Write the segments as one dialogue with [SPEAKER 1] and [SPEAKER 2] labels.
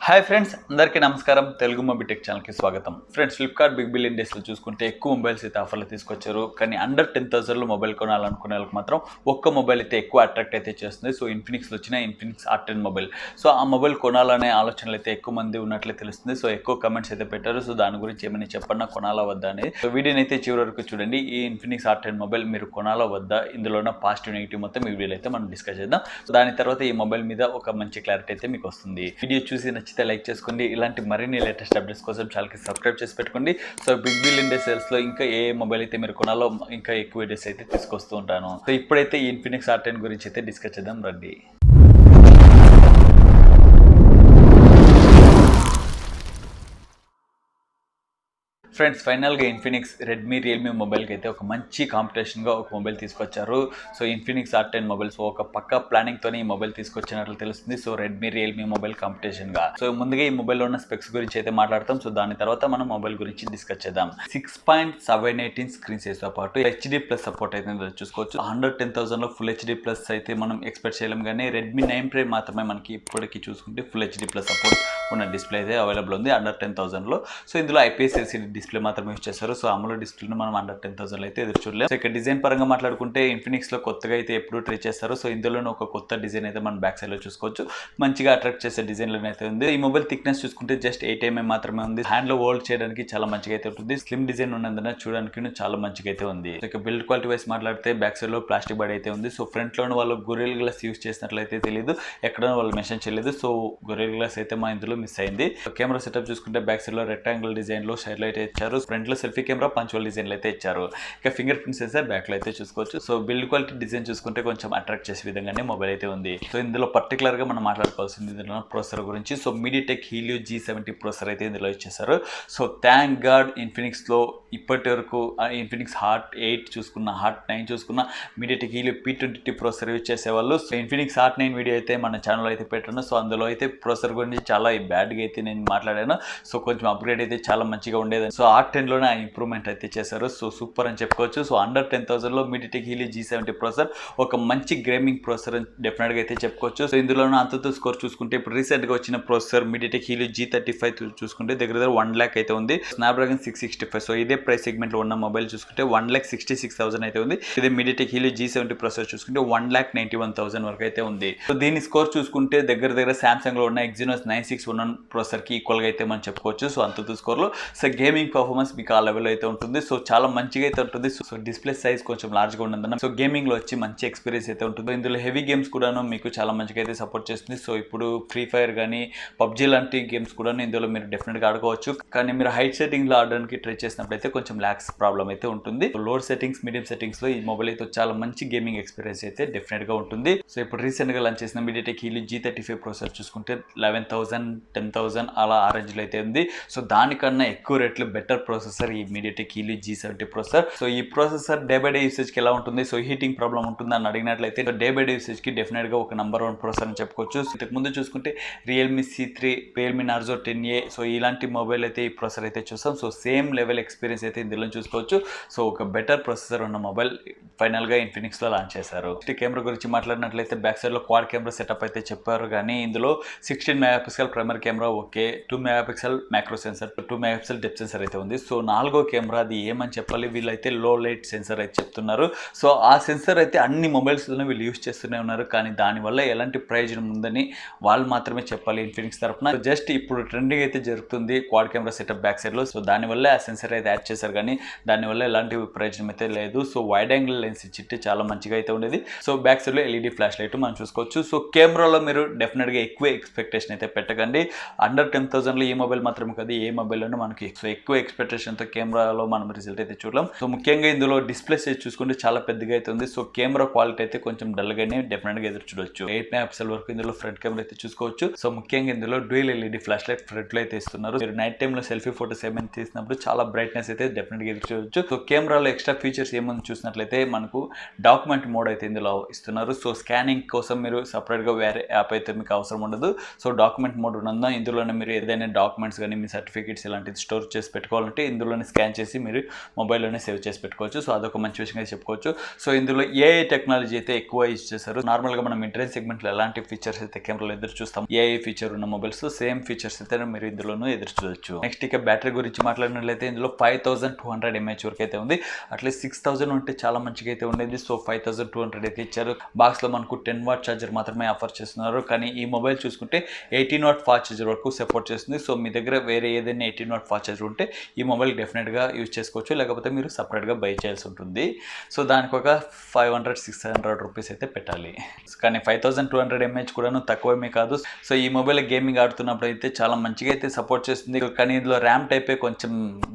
[SPEAKER 1] Hi friends, అందరికీ నమస్కారం. Telugu mobile tech ఛానల్కి స్వాగతం. ఫ్రెండ్స్, ఫ్లిప్కార్ట్ బిగ్ బిలియన్ డేస్లో చూసుకుంటే ఎక్కువ మొబైల్స్ అయితే ఆఫర్లు తీసుకొచ్చారు. కానీ అండర్ 10,000లో మొబైల్ కొనాలనుకునే వాళ్ళకి మాత్రం ఒక్క మొబైల్ అయితే ఎక్కువ అట్రాక్ట్ అయితే చేస్తుంది. సో ఇన్ఫినిక్స్లో వచ్చిన ఇన్ఫినిక్స్ హాట్ 10 మొబైల్. సో ఆ మొబైల్ కొనాలనే ఆలోచనలు అయితే ఎక్కువ మంది ఉన్నట్లే తెలుస్తుంది. సో ఎక్కువ కమెంట్స్ అయితే పెట్టారు. సో దాని గురించి ఏమైనా చెప్పన్నా, కొనాలా వద్దా అనేది. సో వీడియోని అయితే చివరి వరకు చూడండి. ఈ ఇన్ఫినిక్స్ హాట్ 10 మొబైల్ మీరు కొనాలా వద్దా, ఇందులో ఉన్న పాజిటివ్ నెగిటివ్ మొత్తం ఈ వీడియోలో అయితే మనం డిస్కస్ చేద్దాం. సో దాని తర్వాత ఈ మొబైల్ మీద ఒక మంచి క్లారిటీ అయితే మీకు వస్తుంది. వీడియో చూసి నచ్చితే లైక్ చేసుకోండి. ఇలాంటి మరిన్ని లేటెస్ట్ అప్డేట్స్ కోసం ఛానల్కి సబ్స్క్రైబ్ చేసి పెట్టుకోండి. సో బిగ్ బిలియన్ డే సేల్స్లో ఇంకా ఏ మొబైల్ అయితే మీరు కొనాలో ఇంకా ఎక్కువ వీడియోస్ అయితే తీసుకొస్తూ ఉంటాను. సో ఇప్పుడైతే ఈ ఇన్ఫినిక్స్ హాట్ 10 గురించి అయితే డిస్కస్ చేద్దాం రండి. ఫ్రెండ్స్, ఫైనల్గా ఇన్ఫినిక్స్ రెడ్మీ రియల్మీ మొబైల్కి అయితే ఒక మంచి కాంపిటీషన్గా ఒక మొబైల్ తీసుకొచ్చారు. సో ఇన్ఫినిక్స్ హాట్ 10 మొబైల్స్ ఒక పక్క ప్లానింగ్తోనే ఈ మొబైల్ తీసుకొచ్చినట్లు తెలుస్తుంది. సో రెడ్మీ రియల్మీ మొబైల్ కాంపిటీషన్గా. సో ముందుగా ఈ మొబైల్లో ఉన్న స్పెక్స్ గురించి అయితే మాట్లాడతాం. సో దాని తర్వాత మనం మొబైల్ గురించి డిస్కస్ చేద్దాం. 6.78 ఇంచ్ స్క్రీన్ సైజ్తో పాటు హెచ్డి ప్లస్ సపోర్ట్ అయితే చూసుకోవచ్చు. 110,000లో ఫుల్ హెచ్డి ప్లస్ అయితే మనం ఎక్స్పెక్ట్ చేయలేం. కానీ రెడ్మీ 9 ప్రైమ్ మాత్రమే మనకి ఇప్పటికీ చూసుకుంటే ఫుల్ హెచ్డి ప్లస్ సపోర్ట్ ఉన్న డిస్ప్లే అయితే అవైలబుల్ ఉంది అండర్ 10,000లో. సో ఇందులో ఐపీఎస్ ఎల్సీడీ డిస్ప్లే మాత్రమే యూస్ చేస్తారు. సో అమోలెడ్ డిస్ప్లేని మనం అండర్ 10,000 అయితే ఎదురు చూడలేదు. సో ఇక్కడ డిజైన్ పరంగా మాట్లాడుకుంటే ఇన్ఫినిక్స్లో కొత్తగా అయితే ఎప్పుడు ట్రై చేస్తారు. సో ఇందులోనే ఒక కొత్త డిజైన్ అయితే మనం బ్యాక్ సైడ్లో చూసుకోవచ్చు. మంచిగా అట్రాక్ట్ చేసే డిజైన్లో అయితే ఉంది. ఈ మొబైల్ థిక్నెస్ చూసుకుంటే జస్ట్ 8 mm మాత్రమే ఉంది. హ్యాండ్లో హోల్డ్ చేయడానికి చాలా మంచిగా అయితే ఉంటుంది. స్లిమ్ డిజైన్ ఉన్నందున చూడడానికి చాలా మంచిగా అయితే ఉంది. ఇక బిల్డ్ క్వాలిటీ వైస్ మాట్లాడితే బ్యాక్ సైడ్లో ప్లాస్టిక్ బాడీ అయితే ఉంది. సో ఫ్రంట్లోనే వాళ్ళు గొరిల్ గ్లాస్ యూస్ చేసినట్లయితే తెలియదు, ఎక్కడో వాళ్ళు మెన్షన్ చేయలేదు. సో గొరిల్ గ్లాస్ అయితే మా ఇందులో మిస్ అయింది. కెమెరా సెటప్ చూసుకుంటే బ్యాక్ సైడ్ లో రెక్టాంగిల్ డిజైన్ లో సైడ్ లో అయితే ఇచ్చారు. ఫ్రంట్ లో సెల్ఫీ కెమెరా పంచువల్ డిజైన్ లో అయితే ఇచ్చారు. ఇక ఫింగర్ ప్రింట్ సెన్సార్ బ్యాక్ లో అయితే చూసుకోవచ్చు. సో బిల్డ్ క్వాలిటీ డిజైన్ చూసుకుంటే కొంచెం అట్రాక్ట్ చేసే విధంగానే మొబైల్ అయితే ఉంది. సో ఇందులో పర్టికులర్ గా మనం మాట్లాడుకోవాల్సింది ఇందులో ప్రాసెసర్ గురించి. So MediaTek Helio G70 processor అయితే ఇందులో ఇచ్చేసారు. సో థ్యాంక్ గాడ్ ఇన్ఫినిక్స్ లో ఇప్పటి వరకు ఇన్ఫినిక్స్ హాట్ 8 చూసుకున్న, హాట్ 9 చూసుకున్న, MediaTek Helio P20 processor use చేసేవాళ్ళు. సో ఇన్ఫినిక్స్ హాట్ 9 వీడియో అయితే మన ఛానల్ అయితే పెట్టాను. సో అందులో అయితే ప్రాసెసర్ గురించి చాలా బ్యాడ్గా అయితే నేను మాట్లాడాను. సో కొంచెం అప్గ్రేడ్ అయితే చాలా మంచిగా ఉండేది. సో హాట్ 10లోనే ఆ ఇంప్రూవ్మెంట్ అయితే చేశారు. సో సూపర్ అని చెప్పుకోవచ్చు. సో అండర్ 10,000లో మీడియాటెక్ హీలియో G70 ప్రాసెసర్ ఒక మంచి గేమింగ్ ప్రాసెసర్ అని డెఫినెట్గా అయితే చెప్పుకోవచ్చు. సో ఇందులోనే అంతతో స్కోర్ చూసుకుంటే ఇప్పుడు రీసెంట్గా వచ్చిన ప్రాసెసర్ మీడియాటెక్ హీలియో G35 చూసుకుంటే దగ్గర 1 lakh అయితే ఉంది. స్నాప్డ్రాగన్ 665. సో ఇదే ప్రైస్ సెగ్మెంట్ లో ఉన్న మొబైల్ చూసుకుంటే 1,66,000 అయితే ఉంది. ఇదే మీడియాటెక్ హీలియో G70 ప్రాసెసర్ చూసుకుంటే 1,91,000 వరకు అయితే ఉంది. సో దీని స్కోర్ చూసుకుంటే దగ్గర సామ్సంగ్ లో ఉన్న ఎగ్జినోస్ 9611 ప్రాసెసర్ కి ఈక్వల్ గా అయితే మనం చెప్పుకోవచ్చు. సో అంత స్కోర్ లో సో గేమింగ్ పర్ఫార్మెన్స్ మీకు ఆ లెవెల్ అయితే ఉంటుంది. సో చాలా మంచిగా అయితే ఉంటుంది. సో డిస్ప్లే సైజ్ కొంచెం లార్జ్ గా ఉన్నందున సో గేమింగ్ లో వచ్చి మంచి ఎక్స్పీరియన్స్ అయితే ఉంటుంది. ఇందులో హెవీ గేమ్స్ కూడాను మీకు చాలా మంచిగా అయితే సపోర్ట్ చేస్తుంది. సో ఇప్పుడు ఫ్రీ ఫైర్ కానీ పబ్జీ లాంటి గేమ్స్ కూడా ఇందులో మీరు డెఫినెట్ గా ఆడుకోవచ్చు. కానీ మీరు హైట్ సెట్టింగ్ లో ఆడడానికి ట్రై చేసినప్పుడు అయితే కొంచెం లాక్స్ ప్రాబ్లం అయితే ఉంటుంది. లోవర్ సెట్టింగ్స్, మీడియం సెట్టింగ్స్ లో ఈ మొబైల్ అయితే చాలా మంచి గేమింగ్ ఎక్స్పీరియన్స్ అయితే డెఫినెట్ గా ఉంటుంది. సో ఇప్పుడు రీసెంట్ గా లాంచ్ చేసిన మీడియాటెక్ హీలియో G35 ప్రాసెసర్ చూసుకుంటే 11,000, 10,000 అలా ఆ రేంజ్ లో అయితే ఉంది. సో దానికన్నా ఎక్కువ రేట్లు బెటర్ ప్రాసెసర్ ఈ MediaTek Helio G70 processor. So ఈ processor day by day usage కి ఎలా ఉంటుంది, సో హీటింగ్ ప్రాబ్లం ఉంటుందని అని అడిగినట్లయితే డే బై డే యూసేజ్ కి డెఫినెట్ గా ఒక నంబర్ 1 ప్రాసెసర్ అని చెప్పుకోవచ్చు. ఇంతకు ముందు చూసుకుంటే Realme C3, Realme Narzo 10A, so ఇలాంటి మొబైల్ అయితే ఈ ప్రాసెసర్ అయితే చూస్తాం. సో సేమ్ లెవెల్ ఎక్స్పీరియన్స్ అయితే ఇందులో చూసుకోవచ్చు. సో ఒక బెటర్ ప్రాసెసర్ ఉన్న మొబైల్ ఫైనల్ గా ఇన్ఫినిక్స్ లో లాంచ్ చేశారు. కెమెరా గురించి మాట్లాడినట్లయితే బ్యాక్ సైడ్ లో క్వాడ్ కెమెరా సెటప్ అయితే చెప్పారు. కానీ ఇందులో 16 megapixel primary camera, okay, 2 megapixel macro sensor, 2 megapixel depth sensor అయితే ఉంది. సో 4వ కెమెరా అది ఏమని చెప్పాలి, వీళ్ళైతే లో లైట్ సెన్సర్ అయితే చెప్తున్నారు. సో ఆ సెన్సర్ అయితే అన్ని మొబైల్స్ లోనే వీళ్ళు యూస్ చేస్తూనే ఉన్నారు. కానీ దానివల్ల ఎలాంటి ప్రయోజనం ఉందని వాళ్ళు మాత్రమే చెప్పాలి ఇన్ఫినిక్స్ తరఫున. జస్ట్ ఇప్పుడు ట్రెండింగ్ అయితే జరుగుతుంది quad camera setup back side లో. సో దానివల్ల ఆ సెన్సర్ అయితే యాడ్ చేశారు. కానీ దానివల్ల ఎలాంటి ప్రయోజనం అయితే లేదు. సో వైడ్ యాంగిల్ లెన్స్ ఇచ్చితే చాలా మంచిగా అయితే ఉండేది. సో బ్యాక్ సైడ్ లో ఎల్ఈడి ఫ్లాష్ లైట్ మనం చూసుకోవచ్చు. సో కెమెరాలో మీరు డెఫినెట్ గా ఎక్కువ ఎక్స్పెక్టేషన్ అయితే పెట్టకండి. అండర్ 10,000లో ఈ మొబైల్ మాత్రమే కాదు, ఏ మొబైల్లోనే మనకి ఎక్కువ ఎక్స్పెక్టేషన్ తో కెమెరాలో మనం రిజల్ట్ అయితే చూడలేం. సో ముఖ్యంగా ఇందులో డిస్ప్లే సైజ్ చూసుకుంటే చాలా పెద్దగా అయితే ఉంది. సో కెమెరా క్వాలిటీ అయితే కొంచెం డల్ గానే డెఫినెట్ గా ఎదురు చూడొచ్చు. 8 మెగాపిక్సెల్ వరకు ఇందులో ఫ్రంట్ కెమెరా అయితే చూసుకోవచ్చు. సో ముఖ్యంగా ఇందులో dual LED flash light front లో అయితే ఇస్తున్నారు. మీరు నైట్ టైమ్ లో సెల్ఫీ ఫోటోస్ ఏమైనా తీసినప్పుడు చాలా బ్రైట్నెస్ అయితే డెఫినెట్ గా ఎదురు చూడొచ్చు. సో కెమెరాలో ఎక్స్ట్రా ఫీచర్స్ ఏమని చూసినట్లయితే మనకు డాక్యుమెంట్ మోడ్ అయితే ఇందులో ఇస్తున్నారు. సో స్కానింగ్ కోసం మీరు సపరేట్ గా వేరే యాప్ అయితే మీకు అవసరం ఉండదు. సో డాక్యుమెంట్ మోడ్ ఉన్నందున ఉందో ఇందులోనే మీరు ఏదైనా డాక్యుమెంట్స్ కానీ మీ సర్టిఫికేట్స్ ఇలాంటివి స్టోర్ చేసి పెట్టుకోవాలంటే ఇందులోనే స్కాన్ చేసి మీరు మొబైల్లోనే సేవ్ చేసి పెట్టుకోవచ్చు. సో అదొక మంచి విషయంగా చెప్పుకోవచ్చు. సో ఇందులో ఏఐ టెక్నాలజీ అయితే ఎక్కువ యూజ్ చేశారు. నార్మల్గా మనం ఇంటర్నెట్ సెగ్మెంట్లో ఎలాంటి ఫీచర్స్ అయితే కెమెరాలో ఎదురు చూస్తాం, ఏఐ ఫీచర్ ఉన్న మొబైల్స్ సేమ్ ఫీచర్స్ అయితే మీరు ఇందులోనూ ఎదురు చూడొచ్చు. నెక్స్ట్ ఇక బ్యాటరీ గురించి మాట్లాడినట్లయితే ఇందులో 5200 mAh వరకు అయితే ఉంది. అట్లీస్ట్ 6000 ఉంటే చాలా మంచిగా అయితే ఉండేది. సో 5200 అయితే ఇచ్చారు. బాక్స్లో మనకు 10 వాట్ ఛార్జర్ మాత్రమే ఆఫర్ చేస్తున్నారు. కానీ ఈ మొబైల్ చూసుకుంటే 18 వాట్ ఫాస్ట్ ఛార్జర్ వరకు సపోర్ట్ చేస్తుంది. సో మీ దగ్గర వేరే ఏదైనా 18 వాట్ ఫాస్ట్ ఛార్జర్ ఉంటే ఈ మొబైల్ డెఫినెట్గా యూజ్ చేసుకోవచ్చు, లేకపోతే మీరు సపరేట్గా బై చేయాల్సి ఉంటుంది. సో దానికి ఒక 500-600 రూపీస్ అయితే పెట్టాలి. కానీ 5200 mAh కూడాను తక్కువేమీ కాదు. సో ఈ మొబైల్ గేమింగ్ ఆడుతున్నప్పుడు అయితే చాలా మంచిగా అయితే సపోర్ట్ చేస్తుంది. కానీ ఇందులో ర్యామ్ టైపే కొంచెం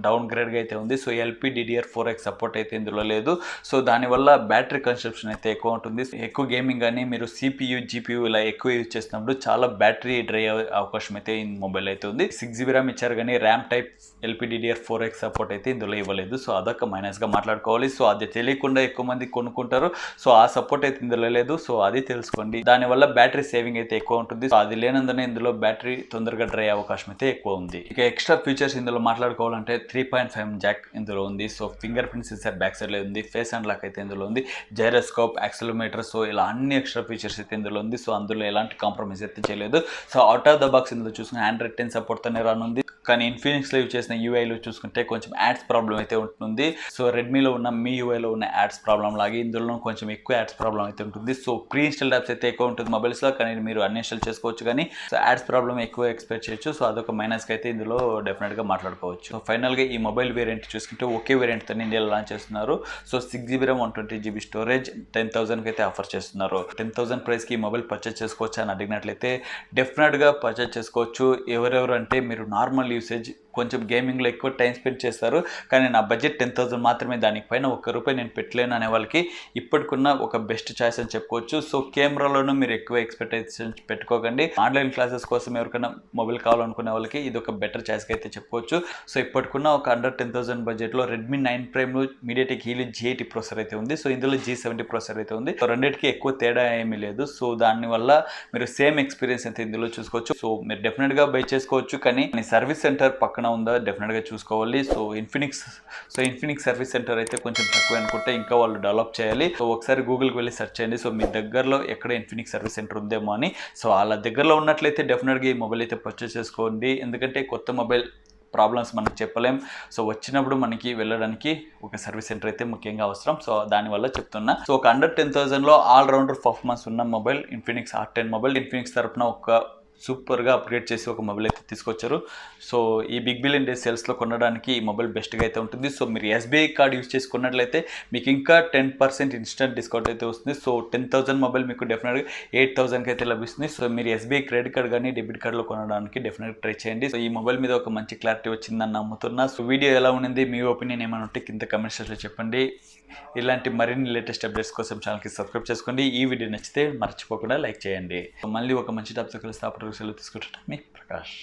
[SPEAKER 1] డౌన్ గ్రేడ్గా అయితే ఉంది. సో LPDDR4X సపోర్ట్ అయితే ఇందులో లేదు. సో దానివల్ల బ్యాటరీ కన్సంప్షన్ అయితే ఎక్కువ ఉంటుంది. ఎక్కువ గేమింగ్ కానీ మీరు CPU GPU ఇలా ఎక్కువ యూజ్ చేసినప్పుడు చాలా బ్యాటరీ డ్రై అయ్యే అవకాశం అయితే ఈ మొబైల్ అయితే ఉంది. 6GB ర్యామ్ ఇచ్చారు కానీ ర్యామ్ టైప్ LPDDR4X సపోర్ట్ అయితే ఇందులో ఇవ్వలేదు. సో అదొక మైనస్గా మాట్లాడుకోవాలి. సో అది తెలియకుండా ఎక్కువ మంది కొనుక్కుంటారు. సో ఆ సపోర్ట్ అయితే ఇందులో లేదు. సో అది తెలుసుకోండి. దానివల్ల బ్యాటరీ సేవింగ్ అయితే ఎక్కువ ఉంటుంది. సో అది లేనందున ఇందులో బ్యాటరీ తొందరగా డ్రై అయ్యే అవకాశం అయితే ఎక్కువ ఉంది. ఇక ఎక్స్ట్రా ఫీచర్స్ ఇందులో మాట్లాడుకోవాలంటే 3.5 జాక్ ఇందులో ఉంది. So finger print censor back side లో ఉంది. ఫేస్ అండ్ లాక్ అయితే ఇందులో ఉంది. జైరోస్కోప్, యాక్సిలరోమీటర్, సో ఇలా అన్ని ఎక్స్ట్రా ఫీచర్స్ అయితే ఇందులో ఉంది. సో అందులో ఎలాంటి కాంప్రమైజ్ అయితే చేయలేదు. So out of the box ఇందులో చూసుకుని Android 10 సపోర్ట్ తోనే రానుంది. కానీ ఇన్ఫినిక్స్లో యూజ్ చేసిన యూఐలో చూసుకుంటే కొంచెం యాడ్స్ ప్రాబ్లం అయితే ఉంటుంది. సో రెడ్మీలో ఉన్న మీ యూఐలో ఉన్న యాడ్స్ ప్రాబ్లం లాగే ఇందులో కొంచెం ఎక్కువ యాడ్స్ ప్రాబ్లం అయితే ఉంటుంది. సో ప్రీ ఇన్స్టాల్ యాప్స్ అయితే ఎక్కువ ఉంటుంది మొబైల్స్లో, కానీ మీరు అన్ఇన్స్టాల్ చేసుకోవచ్చు. కానీ సో యాడ్స్ ప్రాబ్లం ఎక్కువ ఎక్స్పెక్ట్ చేయొచ్చు. సో అదొక మైనస్కి అయితే ఇందులో డెఫినెట్గా మాట్లాడుకోవచ్చు. సో ఫైనల్గా ఈ మొబైల్ వేరియంట్ చూసుకుంటే ఒకే వేరియంట్తో ఇండియాలో లాంచ్ చేస్తున్నారు. So 6GB RAM 120GB storage 10,000కి అయితే ఆఫర్ చేస్తున్నారు. 10,000 ప్రైస్కి ఈ మొబైల్ పర్చేస్ చేసుకోవచ్చు అని అడిగినట్లయితే డెఫినెట్గా పర్చేస్ చేసుకోవచ్చు. ఎవరెవరు అంటే మీరు నార్మల్ యూసేజ్ కొంచెం గేమింగ్లో ఎక్కువ టైం స్పెండ్ చేస్తారు, కానీ నా బడ్జెట్ 10,000 మాత్రమే, దానిపైన ₹1 నేను పెట్టలేను అనే వాళ్ళకి ఇప్పటికున్న ఒక బెస్ట్ చాయిస్ అని చెప్పుకోవచ్చు. సో కెమెరాలోనూ మీరు ఎక్కువ ఎక్స్పెక్టేషన్స్ పెట్టుకోకండి. ఆన్లైన్ క్లాసెస్ కోసం ఎవరికైనా మొబైల్ కావాలనుకునే వాళ్ళకి ఇది ఒక బెటర్ చాయిస్గా అయితే చెప్పుకోవచ్చు. సో ఇప్పటికున్న ఒక అండర్ 10,000 బడ్జెట్లో రెడ్మీ 9 ప్రైమ్లో మీడియాటెక్ హీలియో G80 ప్రాసెసర్ అయితే ఉంది. సో ఇందులో G70 ప్రాసెసర్ అయితే ఉంది. సో రెండింటికి ఎక్కువ తేడా ఏమీ లేదు. సో దానివల్ల మీరు సేమ్ ఎక్స్పీరియన్స్ అయితే ఇందులో చూసుకోవచ్చు. సో మీరు డెఫినెట్గా బై చేసుకోవచ్చు, కానీ సర్వీస్ సెంటర్ పక్కన ఉందా డెఫినెట్గా చూసుకోవాలి. సో ఇన్ఫినిక్స్ సర్వీస్ సెంటర్ అయితే కొంచెం తక్కువ అనుకుంటే ఇంకా వాళ్ళు డెవలప్ చేయాలి. సో ఒకసారి గూగుల్కి వెళ్ళి సెర్చ్ చేయండి. సో మీ దగ్గరలో ఎక్కడ ఇన్ఫినిక్స్ సర్వీస్ సెంటర్ ఉందేమో అని. సో వాళ్ళ దగ్గరలో ఉన్నట్లయితే డెఫినెట్గా ఈ మొబైల్ అయితే పర్చేస్ చేసుకోండి. ఎందుకంటే కొత్త మొబైల్ ప్రాబ్లమ్స్ మనకు చెప్పలేం. సో వచ్చినప్పుడు మనకి వెళ్ళడానికి ఒక సర్వీస్ సెంటర్ అయితే ముఖ్యంగా అవసరం. సో దానివల్ల చెప్తున్నా. సో ఒక అండర్ 10,000లో ఆల్ రౌండర్ పర్ఫార్మెన్స్ ఉన్న mobile Infinix Hot 10 mobile. Infinix తరపున ఒక సూపర్గా అప్గ్రేడ్ చేసి ఒక మొబైల్ అయితే తీసుకొచ్చారు. సో ఈ బిగ్ బిలియన్ డే సేల్స్లో కొనడానికి ఈ మొబైల్ బెస్ట్గా అయితే ఉంటుంది. సో మీరు SBI కార్డ్ యూజ్ చేసి కొన్నట్లయితే మీకు ఇంకా 10% ఇన్స్టెంట్ డిస్కౌంట్ అయితే వస్తుంది. సో 10,000 మొబైల్ మీకు డెఫినెట్గా 8,000కి అయితే లభిస్తుంది. సో మీరు SBI క్రెడిట్ కార్డ్ కానీ డెబిట్ కార్డులో కొనడానికి డెఫినెట్గా ట్రై చేయండి. సో ఈ మొబైల్ మీద ఒక మంచి క్లారిటీ వచ్చిందని నమ్ముతున్నా. సో వీడియో ఎలా ఉంది, మీ ఒపీనియన్ ఏమైనా ఉంటే కింద కమెంట్ సెక్షన్లో చెప్పండి. ఇలాంటి మరిన్ని లేటెస్ట్ అప్డేట్స్ కోసం ఛానల్కి సబ్స్క్రైబ్ చేసుకోండి. ఈ వీడియో నచ్చితే మర్చిపోకుండా లైక్ చేయండి. మళ్ళీ ఒక మంచి టాపిక్ కలిసి అప్పుడు సెలవు తీసుకుంటున్నాను. మీ ప్రకాష్.